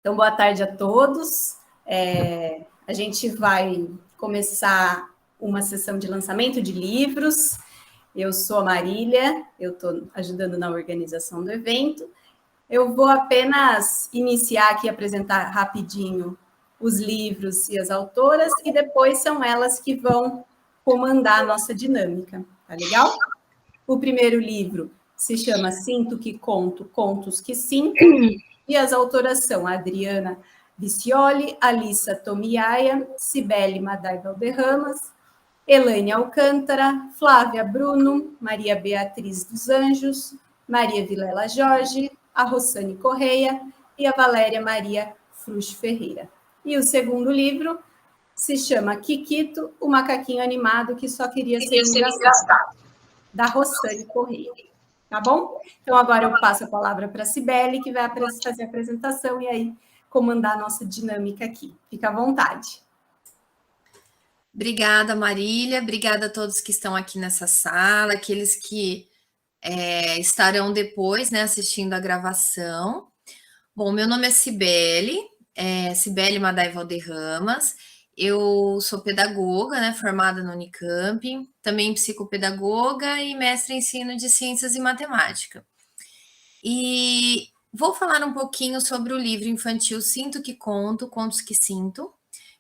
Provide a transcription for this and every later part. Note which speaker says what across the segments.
Speaker 1: Então, boa tarde a todos. A gente vai começar uma sessão de lançamento de livros. Eu sou a Marília, eu estou ajudando na organização do evento. Eu vou apenas iniciar aqui, apresentar rapidinho os livros e as autoras, e depois são elas que vão comandar a nossa dinâmica, tá legal? O primeiro livro se chama Sinto que Conto, Contos que Sinto, e as autoras são a Adriana Vicioli, Alissa Tomiaia, Cibele Madai Valderramas, Elaine Alcântara, Flávia Bruno, Maria Beatriz dos Anjos, Maria Vilela Jorge, a Rossane Correia e a Valéria Maria Frux Ferreira. E o segundo livro se chama Kikito, o macaquinho animado que só queria ser engraçado, da Rossane Correia. Tá bom? Então, agora eu passo a palavra para a Cibele, que vai fazer a apresentação e aí comandar a nossa dinâmica aqui. Fica à vontade.
Speaker 2: Obrigada, Marília. Obrigada a todos que estão aqui nessa sala, aqueles que estarão depois, né, assistindo a gravação. Bom, meu nome é Cibele, Cibele Madai Valderramas. Eu sou pedagoga, né, formada no Unicamp, também psicopedagoga e mestre em ensino de ciências e matemática. E vou falar um pouquinho sobre o livro infantil Sinto que Conto, Contos que Sinto,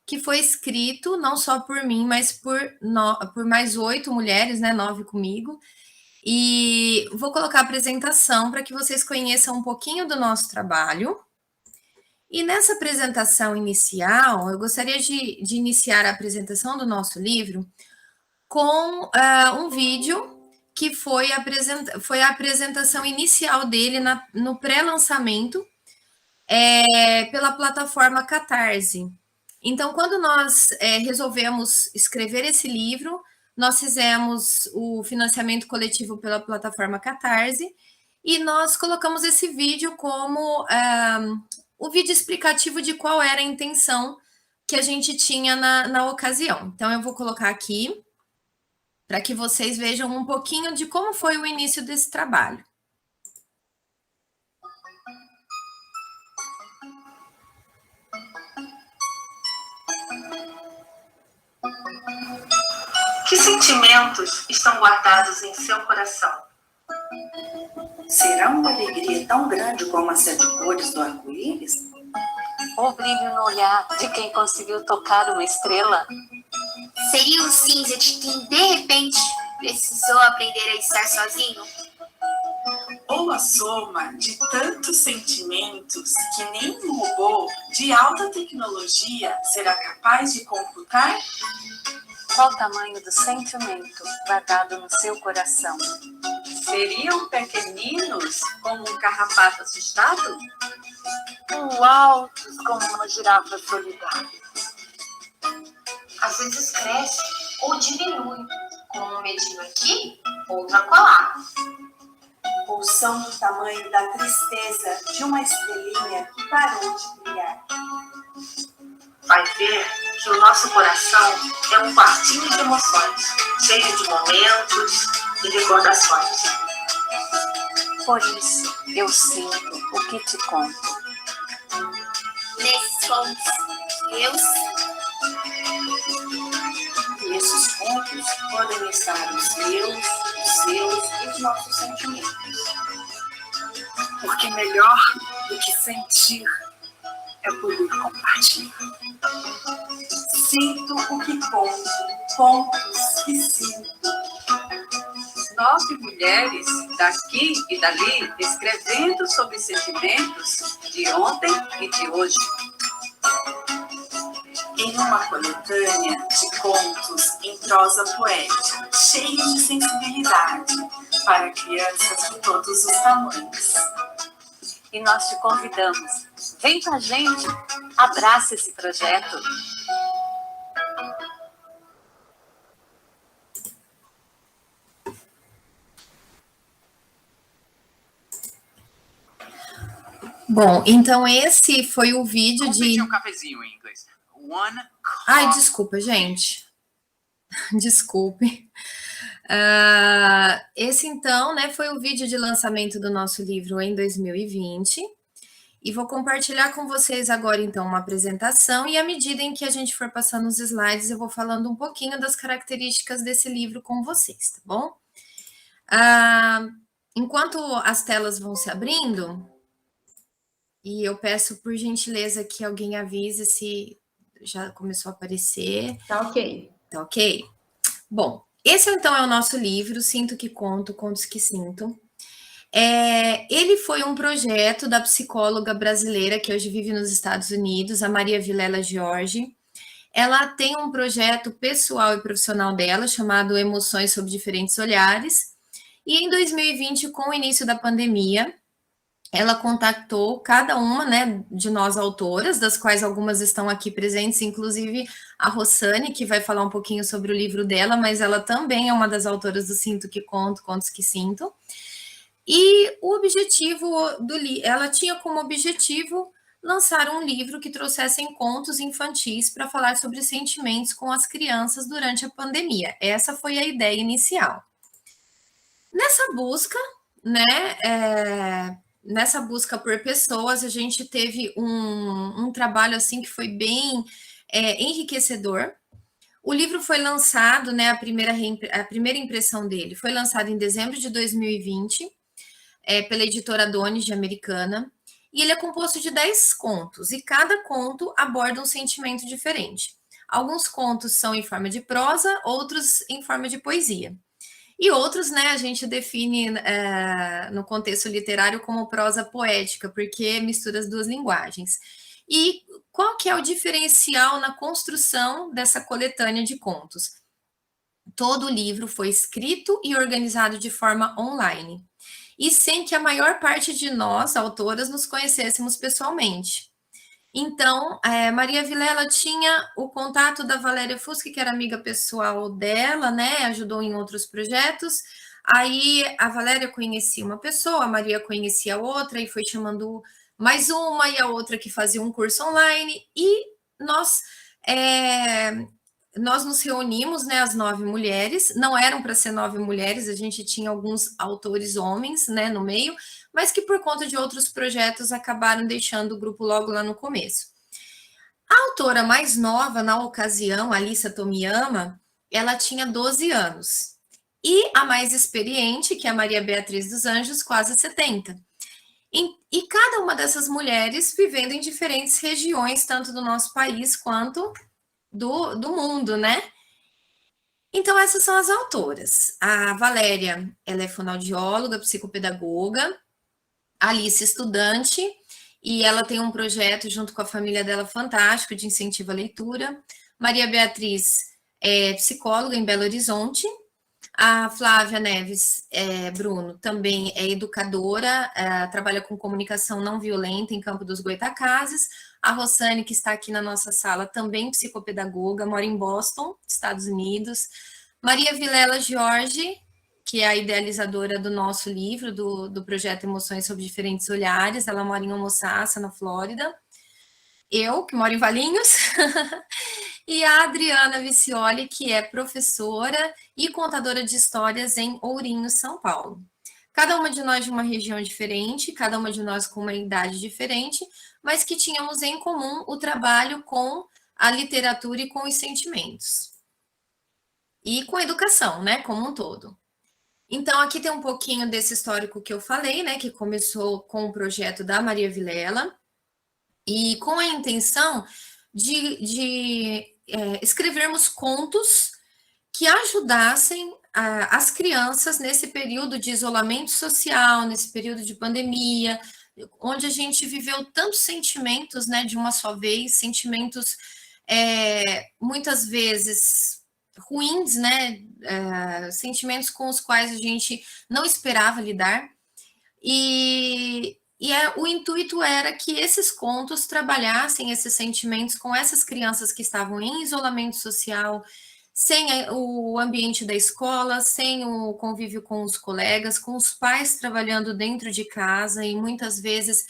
Speaker 2: que foi escrito não só por mim, mas por mais 8 mulheres, né, 9 comigo. E vou colocar a apresentação para que vocês conheçam um pouquinho do nosso trabalho. E nessa apresentação inicial, eu gostaria de iniciar a apresentação do nosso livro com um vídeo que foi a apresentação inicial dele no pré-lançamento pela plataforma Catarse. Então, quando nós resolvemos escrever esse livro, nós fizemos o financiamento coletivo pela plataforma Catarse e nós colocamos esse vídeo como o vídeo explicativo de qual era a intenção que a gente tinha na ocasião. Então, eu vou colocar aqui para que vocês vejam um pouquinho de como foi o início desse trabalho.
Speaker 3: Que sentimentos estão guardados em seu coração?
Speaker 4: Será uma alegria tão grande como as 7 cores do arco-íris?
Speaker 5: O brilho no olhar de quem conseguiu tocar uma estrela?
Speaker 6: Seria o cinza de quem, de repente, precisou aprender a estar sozinho?
Speaker 7: Ou a soma de tantos sentimentos que nem um robô de alta tecnologia será capaz de computar?
Speaker 5: Qual o tamanho do sentimento guardado no seu coração?
Speaker 8: Seriam pequeninos como um carrapato assustado?
Speaker 5: Ou altos como uma girafa solidária?
Speaker 6: Às vezes cresce ou diminui, como um medinho aqui, outro acolá.
Speaker 4: Ou são do tamanho da tristeza de uma estrelinha que parou de brilhar?
Speaker 3: Vai ver que o nosso coração é um quartinho de emoções, cheio de momentos e recordações.
Speaker 5: Por isso, eu sinto o que te conto.
Speaker 6: Nesses contos, eu sinto.
Speaker 4: E esses contos podem estar os meus, os seus e os nossos sentimentos.
Speaker 7: Porque melhor do que sentir é poder compartilhar.
Speaker 4: Sinto o que conto, contos que sinto.
Speaker 8: 9 mulheres daqui e dali escrevendo sobre sentimentos de ontem e de hoje.
Speaker 7: Em uma coletânea de contos em prosa poética, cheios de sensibilidade, para crianças de todos os tamanhos.
Speaker 5: E nós te convidamos. Vem com a gente, abraça esse projeto.
Speaker 2: Bom, então esse foi o vídeo
Speaker 9: Como
Speaker 2: de...
Speaker 9: pedir um cafezinho em inglês?
Speaker 2: Ai, desculpa, gente. Desculpe. Esse, então, né, foi o vídeo de lançamento do nosso livro em 2020. E vou compartilhar com vocês agora, então, uma apresentação, e à medida em que a gente for passando os slides, eu vou falando um pouquinho das características desse livro com vocês, tá bom? Enquanto as telas vão se abrindo, e eu peço por gentileza que alguém avise se já começou a aparecer.
Speaker 1: Tá ok.
Speaker 2: Tá ok? Bom, esse então é o nosso livro, Sinto que Conto, Contos que Sinto. Ele foi um projeto da psicóloga brasileira que hoje vive nos Estados Unidos, a Maria Vilela Jorge. Ela tem um projeto pessoal e profissional dela, chamado Emoções sob Diferentes Olhares. E em 2020, com o início da pandemia, ela contactou cada uma, né, de nós autoras, das quais algumas estão aqui presentes, inclusive a Rossane, que vai falar um pouquinho sobre o livro dela, mas ela também é uma das autoras do Sinto que Conto, Contos que Sinto. E o objetivo ela tinha como objetivo lançar um livro que trouxesse contos infantis para falar sobre sentimentos com as crianças durante a pandemia. Essa foi a ideia inicial. Nessa busca, né, nessa busca por pessoas, a gente teve um trabalho assim que foi bem enriquecedor. O livro foi lançado, né, a primeira impressão dele foi lançada em dezembro de 2020, pela editora Donis, de Americana, e ele é composto de 10 contos, e cada conto aborda um sentimento diferente. Alguns contos são em forma de prosa, outros em forma de poesia. E outros, né, a gente define no contexto literário como prosa poética, porque mistura as duas linguagens. E qual que é o diferencial na construção dessa coletânea de contos? Todo o livro foi escrito e organizado de forma online, e sem que a maior parte de nós, autoras, nos conhecêssemos pessoalmente. Então, Maria Vilela tinha o contato da Valéria Fuschi, que era amiga pessoal dela, né? Ajudou em outros projetos. Aí a Valéria conhecia uma pessoa, a Maria conhecia outra, e foi chamando mais uma e a outra que fazia um curso online. E nós nos reunimos, né, as 9 mulheres, não eram para ser 9 mulheres, a gente tinha alguns autores homens, né, no meio, mas que por conta de outros projetos acabaram deixando o grupo logo lá no começo. A autora mais nova, na ocasião, Alissa Tomiyama, ela tinha 12 anos. E a mais experiente, que é a Maria Beatriz dos Anjos, quase 70. E cada uma dessas mulheres vivendo em diferentes regiões, tanto do nosso país quanto do mundo, né? Então, essas são as autoras. A Valéria, ela é fonoaudióloga, psicopedagoga, a Alice, estudante, e ela tem um projeto junto com a família dela fantástico de incentivo à leitura. Maria Beatriz é psicóloga em Belo Horizonte. A Flávia Neves Bruno também é educadora, trabalha com comunicação não violenta em Campo dos Goytacazes. A Rossane, que está aqui na nossa sala, também psicopedagoga, mora em Boston, Estados Unidos. Maria Vilela Jorge, que é a idealizadora do nosso livro, do projeto Emoções sob Diferentes Olhares, ela mora em Homosassa, na Flórida. Eu, que moro em Valinhos. E a Adriana Vicioli, que é professora e contadora de histórias em Ourinhos, São Paulo. Cada uma de nós de uma região diferente, cada uma de nós com uma idade diferente, mas que tínhamos em comum o trabalho com a literatura e com os sentimentos. E com a educação, né, como um todo. Então, aqui tem um pouquinho desse histórico que eu falei, né, que começou com o projeto da Maria Vilela, e com a intenção de escrevermos contos que ajudassem as crianças nesse período de isolamento social, nesse período de pandemia, onde a gente viveu tantos sentimentos, né, de uma só vez, sentimentos muitas vezes ruins, né, sentimentos com os quais a gente não esperava lidar, o intuito era que esses contos trabalhassem esses sentimentos com essas crianças que estavam em isolamento social, sem o ambiente da escola, sem o convívio com os colegas, com os pais trabalhando dentro de casa e muitas vezes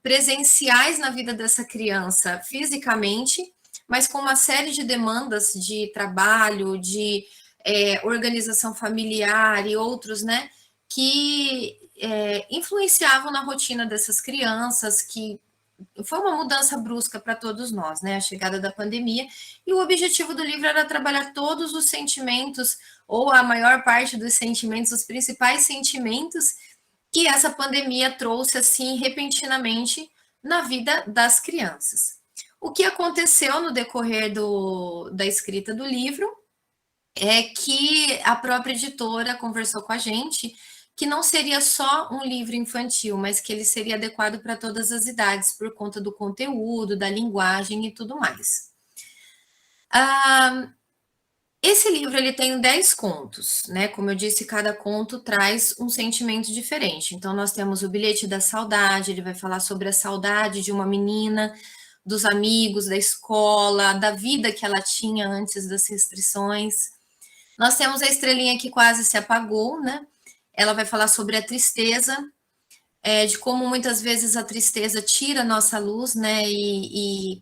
Speaker 2: presenciais na vida dessa criança fisicamente, mas com uma série de demandas de trabalho, de organização familiar e outros, né, que influenciavam na rotina dessas crianças, que foi uma mudança brusca para todos nós, né? A chegada da pandemia. E o objetivo do livro era trabalhar todos os sentimentos, ou a maior parte dos sentimentos, os principais sentimentos que essa pandemia trouxe, assim, repentinamente na vida das crianças. O que aconteceu no decorrer da escrita do livro é que a própria editora conversou com a gente que não seria só um livro infantil, mas que ele seria adequado para todas as idades, por conta do conteúdo, da linguagem e tudo mais. Esse livro ele tem 10 contos, né? Como eu disse, cada conto traz um sentimento diferente. Então, nós temos o Bilhete da Saudade, ele vai falar sobre a saudade de uma menina, dos amigos, da escola, da vida que ela tinha antes das restrições. Nós temos a Estrelinha que Quase Se Apagou, né? Ela vai falar sobre a tristeza, de como muitas vezes a tristeza tira a nossa luz, né? E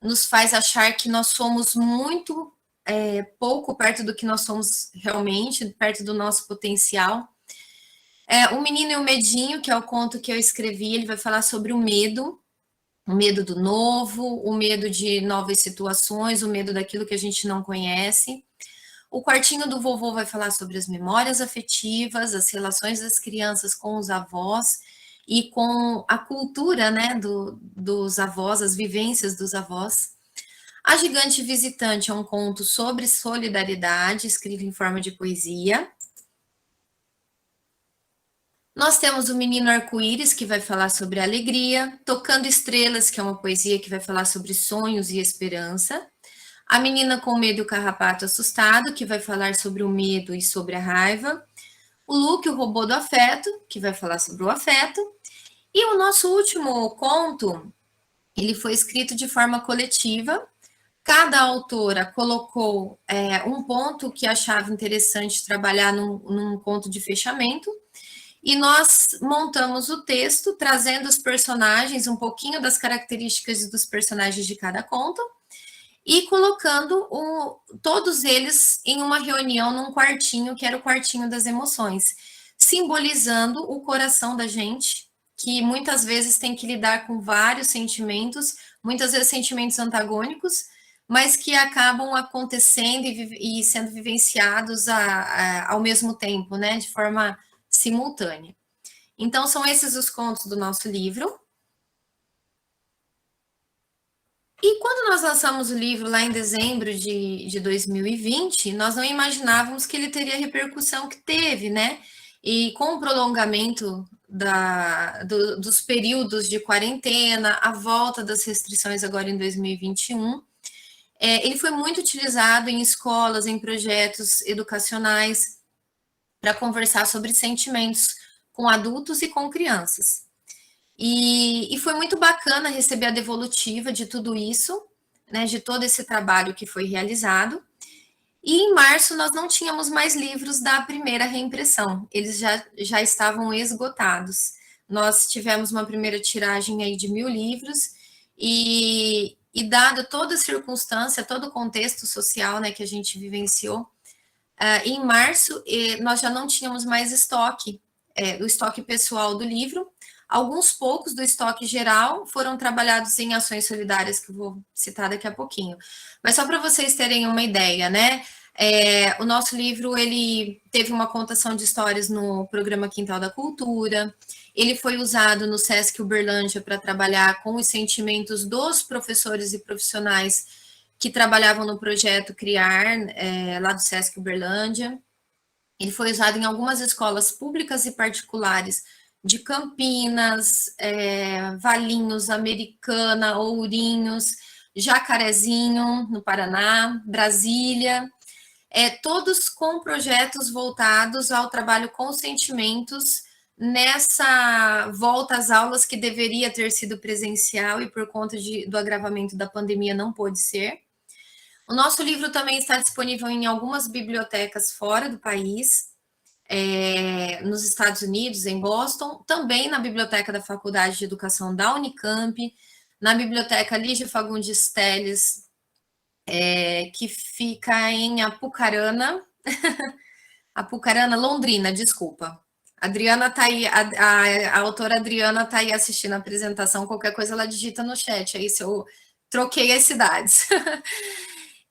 Speaker 2: nos faz achar que nós somos muito pouco perto do que nós somos realmente, perto do nosso potencial. O Menino e o Medinho, que é o conto que eu escrevi, ele vai falar sobre o medo do novo, o medo de novas situações, o medo daquilo que a gente não conhece. O Quartinho do Vovô vai falar sobre as memórias afetivas, as relações das crianças com os avós e com a cultura, né, dos avós, as vivências dos avós. A Gigante Visitante é um conto sobre solidariedade, escrito em forma de poesia. Nós temos o Menino Arco-Íris, que vai falar sobre a alegria. Tocando Estrelas, que é uma poesia que vai falar sobre sonhos e esperança. A Menina com Medo e o Carrapato Assustado, que vai falar sobre o medo e sobre a raiva. O Luke, o Robô do Afeto, que vai falar sobre o afeto. E o nosso último conto, ele foi escrito de forma coletiva. Cada autora colocou um ponto que achava interessante trabalhar num conto de fechamento, e nós montamos o texto, trazendo os personagens, um pouquinho das características dos personagens de cada conto, e colocando todos eles em uma reunião num quartinho, que era o quartinho das emoções, simbolizando o coração da gente, que muitas vezes tem que lidar com vários sentimentos, muitas vezes sentimentos antagônicos, mas que acabam acontecendo e sendo vivenciados ao mesmo tempo, né, de forma simultânea. Então, são esses os contos do nosso livro. E quando nós lançamos o livro lá em dezembro de 2020, nós não imaginávamos que ele teria a repercussão que teve, né? E com o prolongamento dos períodos de quarentena, a volta das restrições agora em 2021, ele foi muito utilizado em escolas, em projetos educacionais, para conversar sobre sentimentos com adultos e com crianças. E foi muito bacana receber a devolutiva de tudo isso, né, de todo esse trabalho que foi realizado. E em março nós não tínhamos mais livros da primeira reimpressão, eles já estavam esgotados. Nós tivemos uma primeira tiragem aí de 1.000 livros, e dada toda a circunstância, todo o contexto social, né, que a gente vivenciou, em março nós já não tínhamos mais estoque, o estoque pessoal do livro. Alguns poucos do estoque geral foram trabalhados em ações solidárias, que eu vou citar daqui a pouquinho. Mas só para vocês terem uma ideia, né? O nosso livro, ele teve uma contação de histórias no programa Quintal da Cultura, ele foi usado no Sesc Uberlândia para trabalhar com os sentimentos dos professores e profissionais que trabalhavam no projeto Criar, lá do Sesc Uberlândia. Ele foi usado em algumas escolas públicas e particulares de Campinas, Valinhos, Americana, Ourinhos, Jacarezinho, no Paraná, Brasília, todos com projetos voltados ao trabalho com sentimentos nessa volta às aulas que deveria ter sido presencial e por conta do agravamento da pandemia não pôde ser. O nosso livro também está disponível em algumas bibliotecas fora do país, nos Estados Unidos, em Boston, também na biblioteca da Faculdade de Educação da Unicamp, na biblioteca Lígia Fagundes Telles, que fica em Apucarana, Londrina, desculpa. A Adriana tá aí, a autora Adriana tá aí assistindo a apresentação, qualquer coisa ela digita no chat, aí se eu troquei as cidades.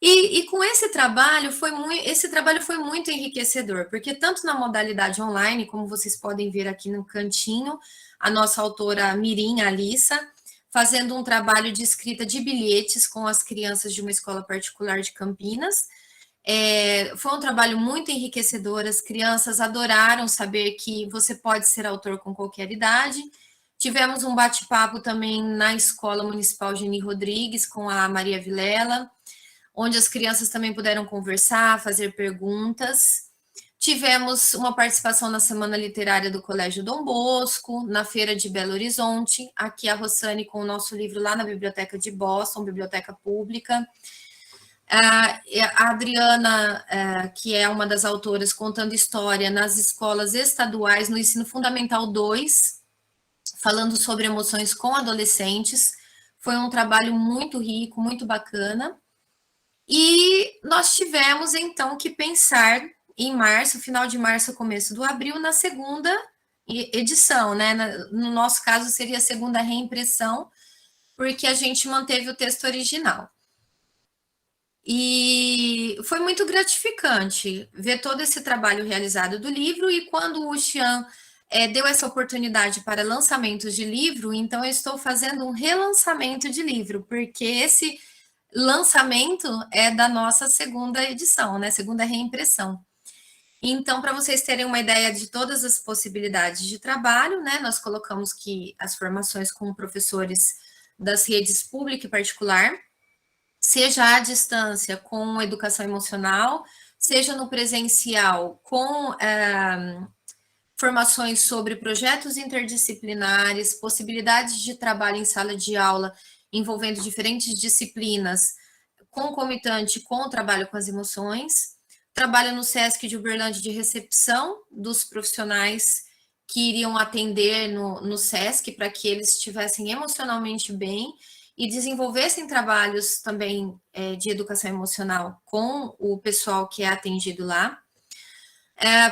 Speaker 2: E com esse trabalho foi muito enriquecedor, porque tanto na modalidade online, como vocês podem ver aqui no cantinho, a nossa autora Mirim Alissa, fazendo um trabalho de escrita de bilhetes com as crianças de uma escola particular de Campinas. Foi um trabalho muito enriquecedor, as crianças adoraram saber que você pode ser autor com qualquer idade. Tivemos um bate-papo também na Escola Municipal Geni Rodrigues com a Maria Vilela, onde as crianças também puderam conversar, fazer perguntas. Tivemos uma participação na Semana Literária do Colégio Dom Bosco, na Feira de Belo Horizonte, aqui a Rossane com o nosso livro lá na Biblioteca de Boston, Biblioteca Pública. A Adriana, que é uma das autoras, contando história nas escolas estaduais, no Ensino Fundamental 2, falando sobre emoções com adolescentes. Foi um trabalho muito rico, muito bacana. E nós tivemos, então, que pensar em março, final de março, começo do abril, na segunda edição, né? No nosso caso, seria a segunda reimpressão, porque a gente manteve o texto original. E foi muito gratificante ver todo esse trabalho realizado do livro, e quando o Xian deu essa oportunidade para lançamentos de livro, então eu estou fazendo um relançamento de livro, porque esse lançamento é da nossa segunda edição, né? Segunda reimpressão. Então, para vocês terem uma ideia de todas as possibilidades de trabalho, né? Nós colocamos que as formações com professores das redes pública e particular, seja à distância com educação emocional, seja no presencial com formações sobre projetos interdisciplinares, possibilidades de trabalho em sala de aula envolvendo diferentes disciplinas, concomitante com o trabalho com as emoções, trabalho no SESC de Uberlândia de recepção dos profissionais que iriam atender no SESC, para que eles estivessem emocionalmente bem e desenvolvessem trabalhos também de educação emocional com o pessoal que é atendido lá.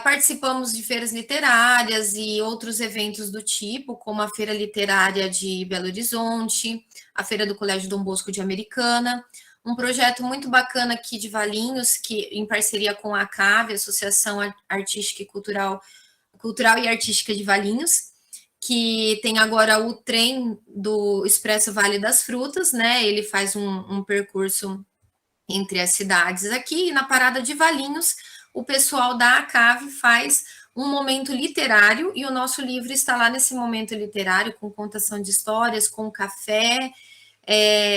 Speaker 2: Participamos de feiras literárias e outros eventos do tipo, como a Feira Literária de Belo Horizonte, a Feira do Colégio Dom Bosco de Americana, um projeto muito bacana aqui de Valinhos, que em parceria com a ACAV, Associação Artística e Cultural e Artística de Valinhos, que tem agora o trem do Expresso Vale das Frutas, né? Ele faz um percurso entre as cidades aqui, e na parada de Valinhos, o pessoal da ACAV faz um momento literário, e o nosso livro está lá nesse momento literário, com contação de histórias, com café,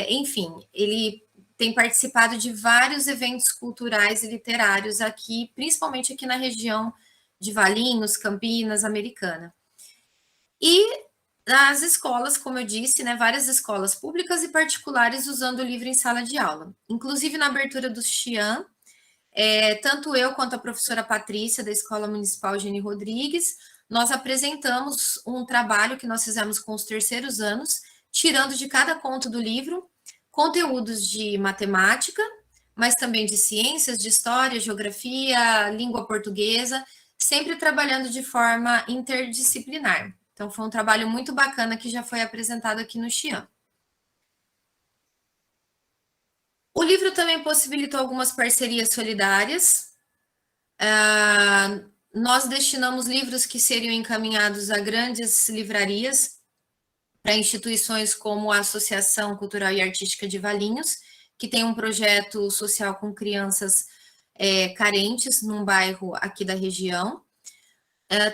Speaker 2: enfim, ele tem participado de vários eventos culturais e literários aqui, principalmente aqui na região de Valinhos, Campinas, Americana. E as escolas, como eu disse, né, várias escolas públicas e particulares usando o livro em sala de aula. Inclusive, na abertura do Xian, tanto eu quanto a professora Patrícia, da Escola Municipal Geni Rodrigues, nós apresentamos um trabalho que nós fizemos com os terceiros anos, tirando de cada conto do livro conteúdos de matemática, mas também de ciências, de história, geografia, língua portuguesa, sempre trabalhando de forma interdisciplinar. Então, foi um trabalho muito bacana que já foi apresentado aqui no Xian. O livro também possibilitou algumas parcerias solidárias. Nós destinamos livros que seriam encaminhados a grandes livrarias, para instituições como a Associação Cultural e Artística de Valinhos, que tem um projeto social com crianças carentes num bairro aqui da região.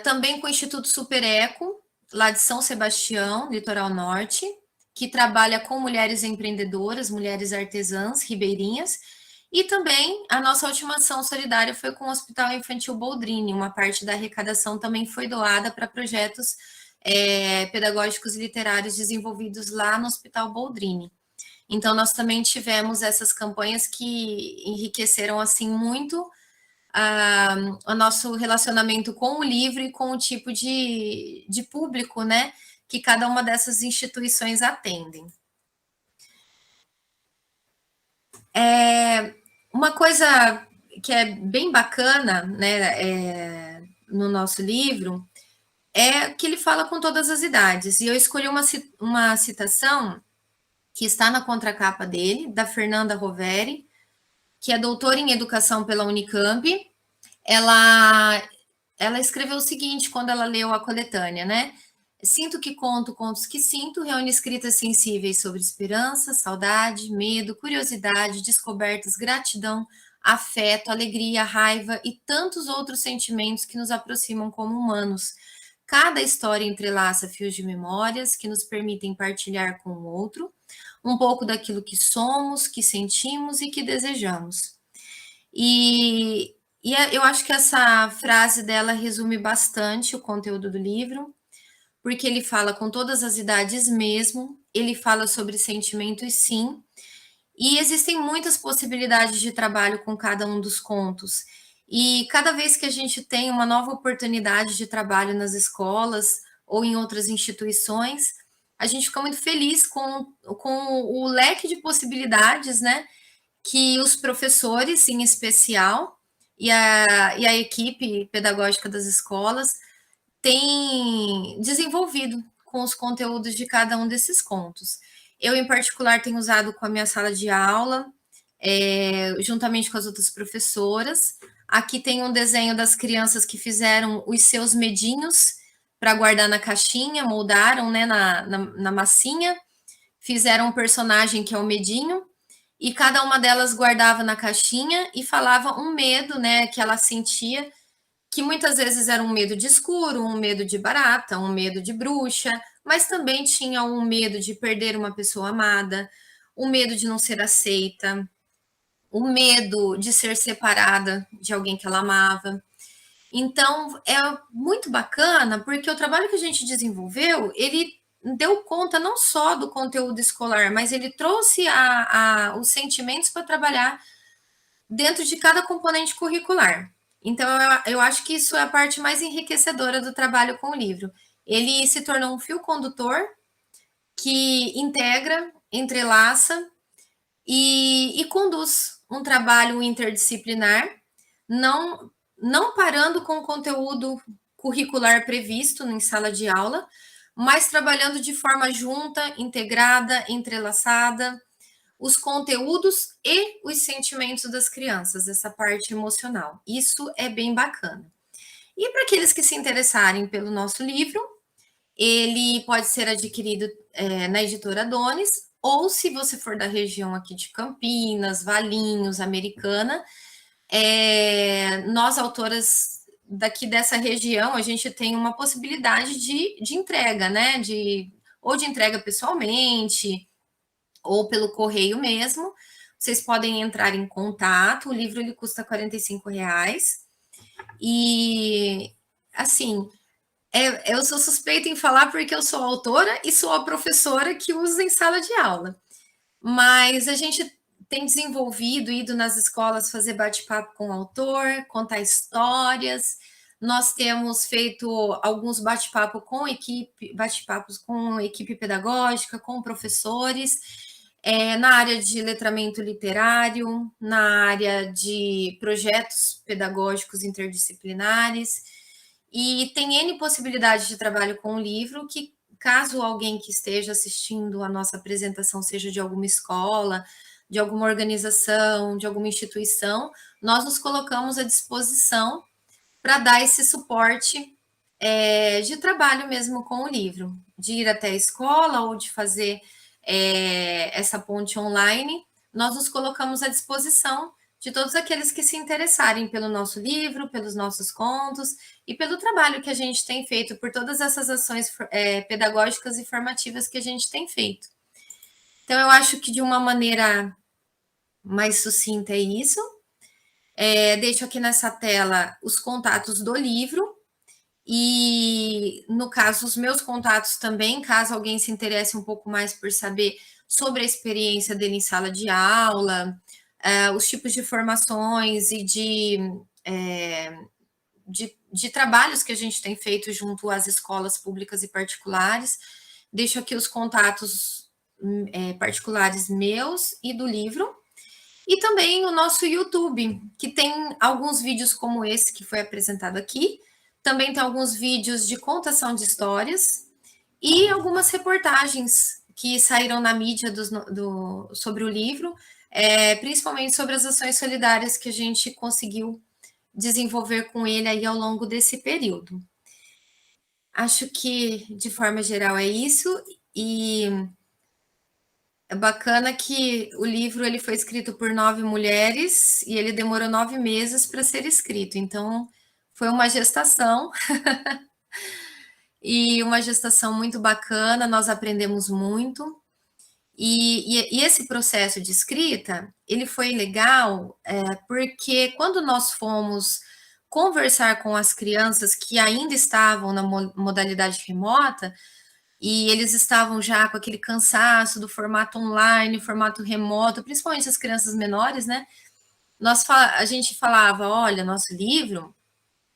Speaker 2: Também com o Instituto Super Eco, lá de São Sebastião, Litoral Norte, que trabalha com mulheres empreendedoras, mulheres artesãs, ribeirinhas, e também a nossa última ação solidária foi com o Hospital Infantil Boldrini, uma parte da arrecadação também foi doada para projetos pedagógicos e literários desenvolvidos lá no Hospital Boldrini. Então, nós também tivemos essas campanhas que enriqueceram, assim, muito o nosso relacionamento com o livro e com o tipo de público, né, que cada uma dessas instituições atendem. Uma coisa que é bem bacana, né, no nosso livro, é que ele fala com todas as idades. E eu escolhi uma citação que está na contracapa dele, da Fernanda Roveri, que é doutora em educação pela Unicamp. Ela escreveu o seguinte quando ela leu a coletânea, né? Sinto que conto contos que sinto, reúne escritas sensíveis sobre esperança, saudade, medo, curiosidade, descobertas, gratidão, afeto, alegria, raiva e tantos outros sentimentos que nos aproximam como humanos. Cada história entrelaça fios de memórias que nos permitem partilhar com o outro um pouco daquilo que somos, que sentimos e que desejamos. E eu acho que essa frase dela resume bastante o conteúdo do livro, porque ele fala com todas as idades mesmo, ele fala sobre sentimentos sim, e existem muitas possibilidades de trabalho com cada um dos contos. E cada vez que a gente tem uma nova oportunidade de trabalho nas escolas ou em outras instituições, a gente fica muito feliz com o leque de possibilidades, né, que os professores, em especial, e a equipe pedagógica das escolas têm desenvolvido com os conteúdos de cada um desses contos. Eu, em particular, tenho usado com a minha sala de aula, juntamente com as outras professoras. Aqui tem um desenho das crianças que fizeram os seus medinhos para guardar na caixinha, moldaram, né, na massinha, fizeram um personagem que é o medinho, e cada uma delas guardava na caixinha e falava um medo, né, que ela sentia, que muitas vezes era um medo de escuro, um medo de barata, um medo de bruxa, mas também tinha um medo de perder uma pessoa amada, o medo de não ser aceita, o medo de ser separada de alguém que ela amava. Então, é muito bacana, porque o trabalho que a gente desenvolveu, ele deu conta não só do conteúdo escolar, mas ele trouxe os sentimentos para trabalhar dentro de cada componente curricular. Então, eu acho que isso é a parte mais enriquecedora do trabalho com o livro. Ele se tornou um fio condutor que integra, entrelaça e conduz um trabalho interdisciplinar, não parando com o conteúdo curricular previsto em sala de aula, mas trabalhando de forma junta, integrada, entrelaçada, os conteúdos e os sentimentos das crianças, essa parte emocional. Isso é bem bacana. E para aqueles que se interessarem pelo nosso livro, ele pode ser adquirido na editora Donis, ou se você for da região aqui de Campinas, Valinhos, Americana, nós, autoras daqui dessa região, a gente tem uma possibilidade de entrega, né? Ou de entrega pessoalmente, ou pelo correio mesmo. Vocês podem entrar em contato, o livro ele custa R$45. E, assim, eu sou suspeita em falar porque eu sou autora e sou a professora que usa em sala de aula. Mas a gente tem desenvolvido, ido nas escolas fazer bate-papo com o autor, contar histórias. Nós temos feito alguns bate-papos com equipe pedagógica, com professores, na área de letramento literário, na área de projetos pedagógicos interdisciplinares, e tem N possibilidades de trabalho com o livro, que caso alguém que esteja assistindo a nossa apresentação seja de alguma escola, de alguma organização, de alguma instituição, nós nos colocamos à disposição para dar esse suporte de trabalho mesmo com o livro, de ir até a escola ou de fazer essa ponte online. Nós nos colocamos à disposição de todos aqueles que se interessarem pelo nosso livro, pelos nossos contos e pelo trabalho que a gente tem feito, por todas essas ações pedagógicas e formativas que a gente tem feito. Então, eu acho que de uma maneira mais sucinta é isso. Deixo aqui nessa tela os contatos do livro e, no caso, os meus contatos também, caso alguém se interesse um pouco mais por saber sobre a experiência dele em sala de aula, os tipos de formações e de trabalhos que a gente tem feito junto às escolas públicas e particulares. Deixo aqui os contatos particulares meus e do livro. E também o nosso YouTube, que tem alguns vídeos como esse que foi apresentado aqui, Também tem alguns vídeos de contação de histórias e algumas reportagens que saíram na mídia sobre o livro, principalmente sobre as ações solidárias que a gente conseguiu desenvolver com ele aí ao longo desse período. Acho que, de forma geral, é isso. E é bacana que o livro ele foi escrito por 9 mulheres e ele demorou 9 meses para ser escrito. Então, foi uma gestação. E uma gestação muito bacana, nós aprendemos muito. E esse processo de escrita, ele foi legal, porque quando nós fomos conversar com as crianças que ainda estavam na modalidade remota, e eles estavam já com aquele cansaço do formato online, formato remoto, principalmente as crianças menores, né? A gente falava, olha, nosso livro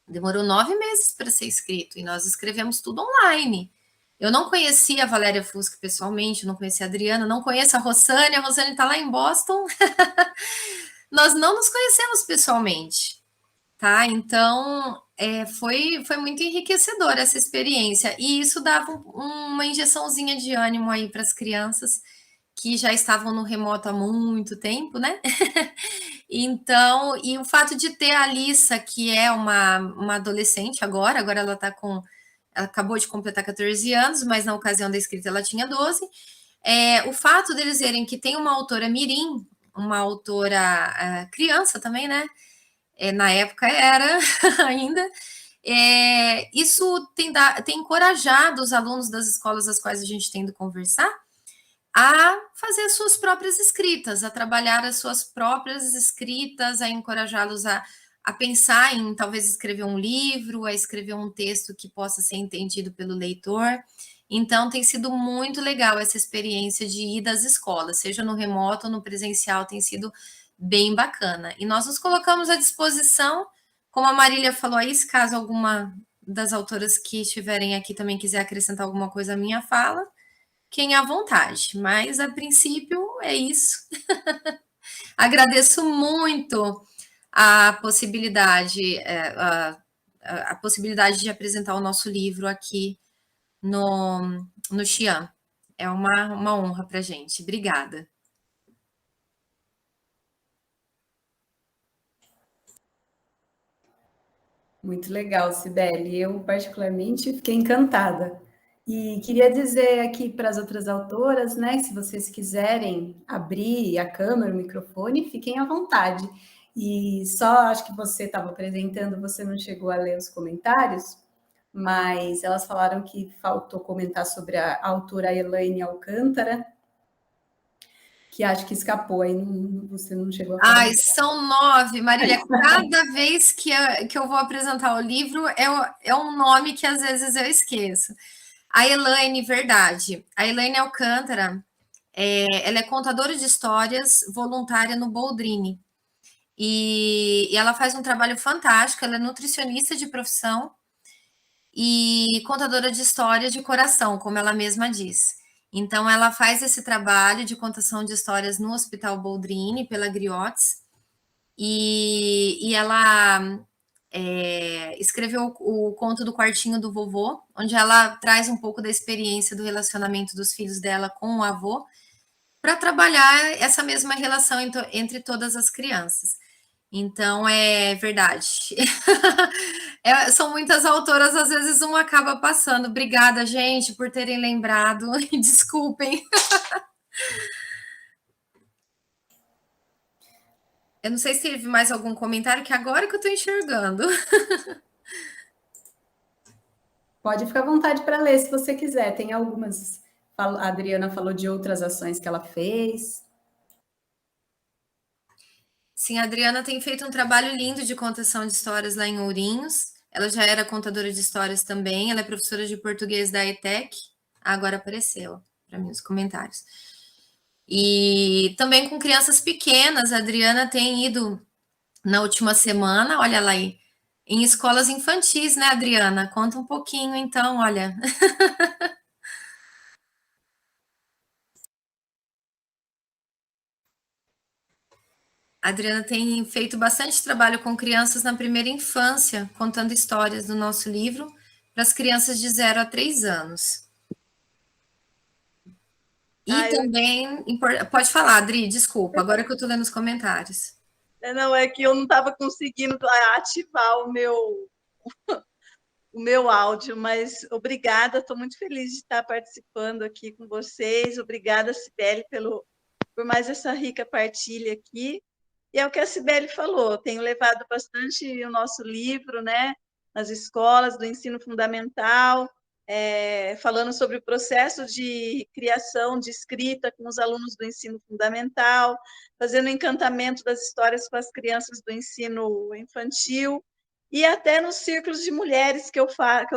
Speaker 2: demorou 9 meses para ser escrito, e nós escrevemos tudo online. Eu não conhecia a Valéria Fusco pessoalmente, não conhecia a Adriana, não conheço a Rossane está lá em Boston. Nós não nos conhecemos pessoalmente, tá? Então, foi muito enriquecedora essa experiência, e isso dava uma injeçãozinha de ânimo aí para as crianças que já estavam no remoto há muito tempo, né? Então, e o fato de ter a Alissa, que é uma adolescente agora ela está com... Ela acabou de completar 14 anos, mas na ocasião da escrita ela tinha 12. O fato deles verem que tem uma autora mirim, uma autora criança também, né? Na época era ainda. Isso tem encorajado os alunos das escolas às quais a gente tem de conversar a fazer as suas próprias escritas, a trabalhar as suas próprias escritas, a encorajá-los a pensar em talvez escrever um livro, a escrever um texto que possa ser entendido pelo leitor. Então, tem sido muito legal essa experiência de ir das escolas, seja no remoto ou no presencial, tem sido bem bacana. E nós nos colocamos à disposição, como a Marília falou aí, se caso alguma das autoras que estiverem aqui também quiser acrescentar alguma coisa à minha fala, quem à vontade. Mas, a princípio, é isso. Agradeço muito a possibilidade, a possibilidade de apresentar o nosso livro aqui no Xi'an. É uma honra para a gente. Obrigada.
Speaker 1: Muito legal, Cibele. Eu, particularmente, fiquei encantada. E queria dizer aqui para as outras autoras, né, se vocês quiserem abrir a câmera, o microfone, fiquem à vontade. E só acho que você estava apresentando, você não chegou a ler os comentários, mas elas falaram que faltou comentar sobre a autora Elaine Alcântara, que acho que escapou, aí você não chegou a falar.
Speaker 2: Ai, são 9, Marília. Cada vez que eu vou apresentar o livro, é um nome que às vezes eu esqueço. A Elaine, verdade. A Elaine Alcântara, ela é contadora de histórias, voluntária no Boldrini. E ela faz um trabalho fantástico, ela é nutricionista de profissão e contadora de histórias de coração, como ela mesma diz. Então, ela faz esse trabalho de contação de histórias no Hospital Boldrini, pela Griotes, e ela escreveu o conto do Quartinho do Vovô, onde ela traz um pouco da experiência do relacionamento dos filhos dela com o avô, para trabalhar essa mesma relação entre todas as crianças. Então, é verdade. São muitas autoras, às vezes uma acaba passando. Obrigada, gente, por terem lembrado. Desculpem. Eu não sei se teve mais algum comentário, que agora que eu estou enxergando.
Speaker 1: Pode ficar à vontade para ler, se você quiser. Tem algumas. A Adriana falou de outras ações que ela fez.
Speaker 2: Sim, a Adriana tem feito um trabalho lindo de contação de histórias lá em Ourinhos. Ela já era contadora de histórias também. Ela é professora de português da ETEC. Agora apareceu para mim os comentários. E também com crianças pequenas. A Adriana tem ido na última semana, olha lá aí, em escolas infantis, né, Adriana? Conta um pouquinho, então, olha. A Adriana tem feito bastante trabalho com crianças na primeira infância, contando histórias do nosso livro para as crianças de 0 a 3 anos. E também, pode falar, Adri, desculpa, agora que eu estou lendo os comentários.
Speaker 9: Não, é que eu não estava conseguindo ativar o meu áudio, mas obrigada, estou muito feliz de estar participando aqui com vocês. Obrigada, Cibele, por mais essa rica partilha aqui. E é o que a Cibele falou, tenho levado bastante o nosso livro, né, nas escolas do ensino fundamental, falando sobre o processo de criação de escrita com os alunos do ensino fundamental, fazendo o encantamento das histórias com as crianças do ensino infantil, e até nos círculos de mulheres que eu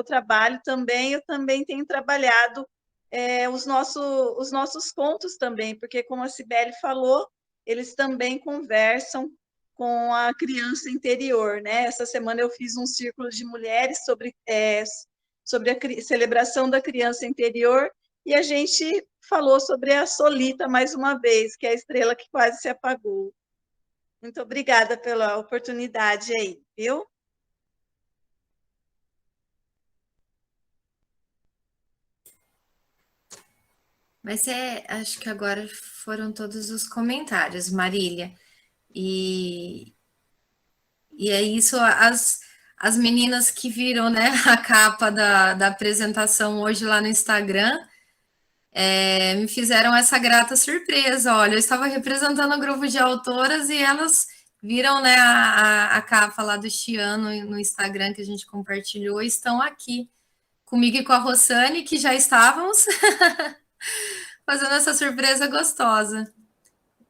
Speaker 9: trabalho também, eu também tenho trabalhado os nossos contos também, porque, como a Cibele falou, eles também conversam com a criança interior, né? Essa semana eu fiz um círculo de mulheres sobre a celebração da criança interior, e a gente falou sobre a Solita mais uma vez, que é a estrela que quase se apagou. Muito obrigada pela oportunidade aí, viu?
Speaker 2: Mas acho que agora foram todos os comentários, Marília. E é isso, as meninas que viram, né, a capa da apresentação hoje lá no Instagram, me fizeram essa grata surpresa. Olha, eu estava representando um grupo de autoras e elas viram, né, a capa lá do Chiano no Instagram que a gente compartilhou e estão aqui comigo e com a Rossane, que já estávamos fazendo essa surpresa gostosa.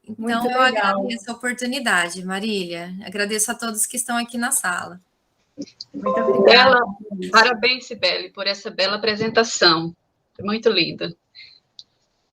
Speaker 2: Então, eu agradeço a oportunidade, Marília. Agradeço a todos que estão aqui na sala.
Speaker 1: Muito obrigada.
Speaker 8: Parabéns, Cibele, por essa bela apresentação. Muito linda.